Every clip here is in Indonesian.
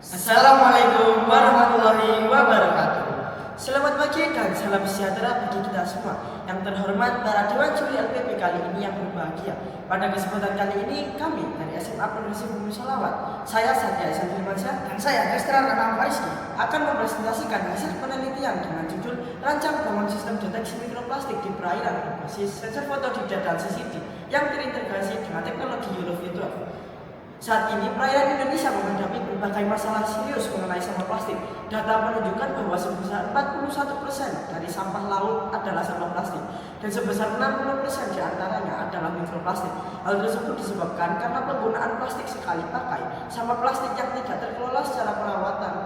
Assalamualaikum warahmatullahi wabarakatuh. Selamat pagi dan salam sejahtera bagi kita semua. Yang terhormat para Dewan Juri LPP kali ini yang berbahagia. Pada kesempatan kali ini kami dari SMA Progresif Bumi Salawat, saya Satya Ihsan Firmansyah dan saya Destra Renal Fariski akan mempresentasikan hasil penelitian dengan judul Rancang Bangun Sistem Deteksi Mikroplastik di Perairan berbasis sensor foto didar dan CCD yang terintegrasi dengan teknologi Euroview 12. Saat ini perairan Indonesia menghadapi berbagai masalah serius mengenai sampah plastik. Data menunjukkan bahwa sebesar 41% dari sampah laut adalah sampah plastik dan sebesar 60% diantaranya adalah mikroplastik. Hal tersebut disebabkan karena penggunaan plastik sekali pakai, sampah plastik yang tidak terkelola secara perawatan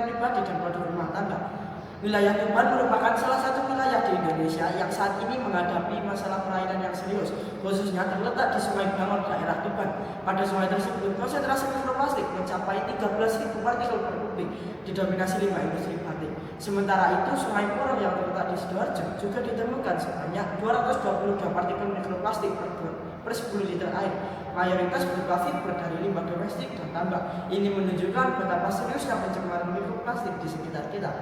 pribadi dan produk rumah tangga. Wilayah Tuban merupakan salah satu wilayah di Indonesia yang saat ini menghadapi masalah perairan yang serius, khususnya terletak di Sungai Bangor, daerah Tuban. Pada sungai tersebut, konsentrasi mikroplastik mencapai 13.000 partikel per kubik, didominasi limbah industri batik. Sementara itu, Sungai Porong yang terletak di Sidoarjo juga ditemukan sebanyak 222 partikel mikroplastik per 10 liter air. Mayoritas berupa fiber dari limbah domestik dan tambak. Ini menunjukkan betapa seriusnya pencemaran mikroplastik di sekitar kita.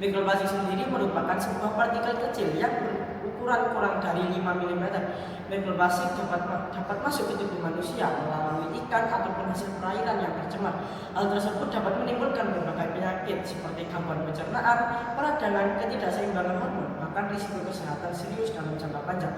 Mikroplastik sendiri merupakan sebuah partikel kecil yang berukuran kurang dari 5 mm. Mikroplastik dapat masuk ke tubuh manusia melalui ikan ataupun hasil perairan yang tercemar. Hal tersebut dapat menimbulkan berbagai penyakit seperti gangguan pencernaan, peradangan, ketidakseimbangan hormon, bahkan risiko kesehatan serius dalam jangka panjang.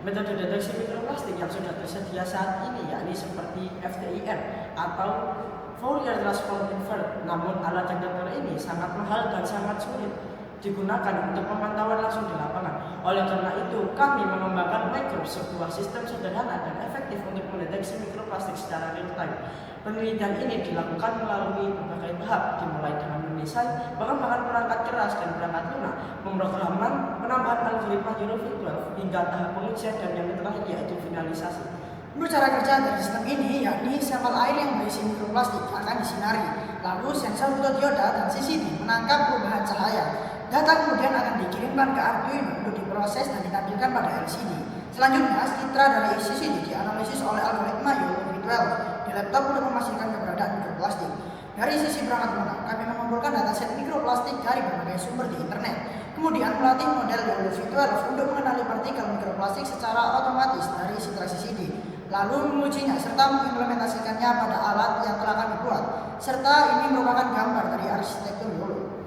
Metode deteksi mikroplastik yang sudah tersedia saat ini yakni seperti FTIR atau Fourier Transform Invert. Namun alat detektor ini sangat mahal dan sangat sulit digunakan untuk pemantauan langsung di lapangan. Oleh karena itu, kami mengembangkan Microbe, sebuah sistem sederhana dan efektif untuk mendeteksi mikroplastik secara real time. Penelitian ini dilakukan melalui berbagai tahap, dimulai dengan mendesain, pengembangan perangkat keras dan perangkat lunak, pemrograman, penambahan algoritma Euroview 12, hingga tahap pengujian dan yang terakhir yaitu finalisasi. Menurut cara kerja dari sistem ini, yakni sampel air yang berisi mikroplastik akan disinari, lalu sensor fotodioda dan CCD menangkap perubahan cahaya. Data kemudian akan dikirimkan ke Arduino untuk diproses dan ditampilkan pada LCD. Selanjutnya, citra dari CCD dianalisis oleh algoritma Euroview 12 di laptop untuk memastikan keberadaan mikroplastik. Dari sisi perangkat lunak, kami mengumpulkan dataset mikroplastik dari berbagai sumber di internet. Kemudian melatih model Euroview 12 untuk mengenali partikel mikroplastik secara otomatis dari citra CCD. Lalu mengujinya serta mengimplementasikannya pada alat yang telah kami buat, serta ini merupakan gambar dari arsitektur Yolo.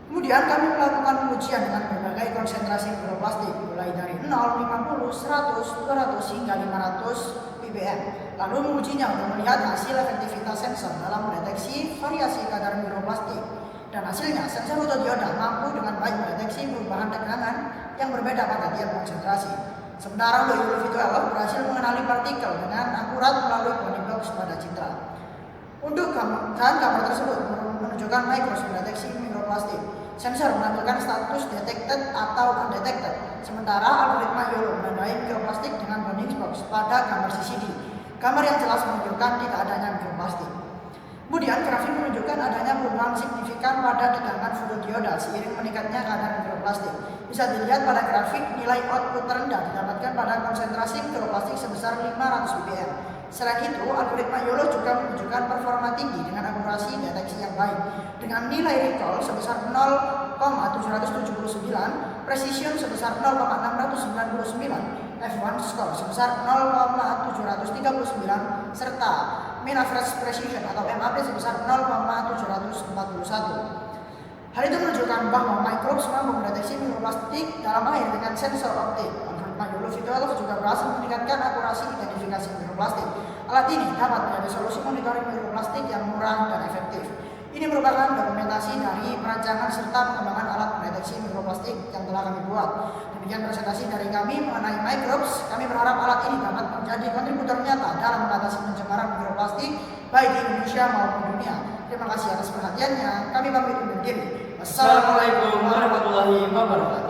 Kemudian kami melakukan pengujian dengan berbagai konsentrasi mikroplastik, mulai dari 0, 50, 100, 200 hingga 500 ppm. Lalu mengujinya untuk melihat hasil efektivitas sensor dalam mendeteksi variasi kadar mikroplastik. Dan hasilnya, sensor fotodioda mampu dengan baik mendeteksi perubahan tekanan yang berbeda pada tiap konsentrasi. Sementara untuk Euroview 12 berhasil mengenali partikel dengan akurat melalui body box pada citra. Untuk gambar tersebut menunjukkan Microbe mendeteksi mikroplastik. Sensor menampilkan status detected atau undetected. Sementara algoritma Yolo menandai mikroplastik dengan bounding box pada gambar CCD. Gambar yang jelas menunjukkan tidak adanya mikroplastik. Kemudian grafik menunjukkan adanya perubahan signifikan pada tegangan fotodioda seiring meningkatnya kadar mikroplastik. Bisa dilihat pada grafik nilai output terendah didapatkan pada konsentrasi mikroplastik sebesar 500 ppm. Selain itu, algoritma Yolo juga menunjukkan performa tinggi dengan akurasi deteksi yang baik. Dengan nilai recall sebesar 0,779, precision sebesar 0,699, F1 score sebesar 0,739, serta mean average precision atau MAP sebesar 0,741. Hal itu menunjukkan bahwa Microbe mampu mendeteksi mikroplastik dalam air dengan sensor optik. Algoritma Euroview 12 juga berhasil meningkatkan akurasi identifikasi mikroplastik. Alat ini dapat menjadi solusi monitoring mikroplastik yang murah dan efektif. Ini merupakan dokumentasi dari perancangan serta pengembangan alat mendeteksi mikroplastik yang telah kami buat. Demikian presentasi dari kami mengenai Microbes. Kami berharap alat ini dapat menjadi kontributor nyata dalam mengatasi pencemaran mikroplastik baik di Indonesia maupun dunia. Terima kasih atas perhatiannya. Kami pamit undur diri. Assalamualaikum warahmatullahi wabarakatuh.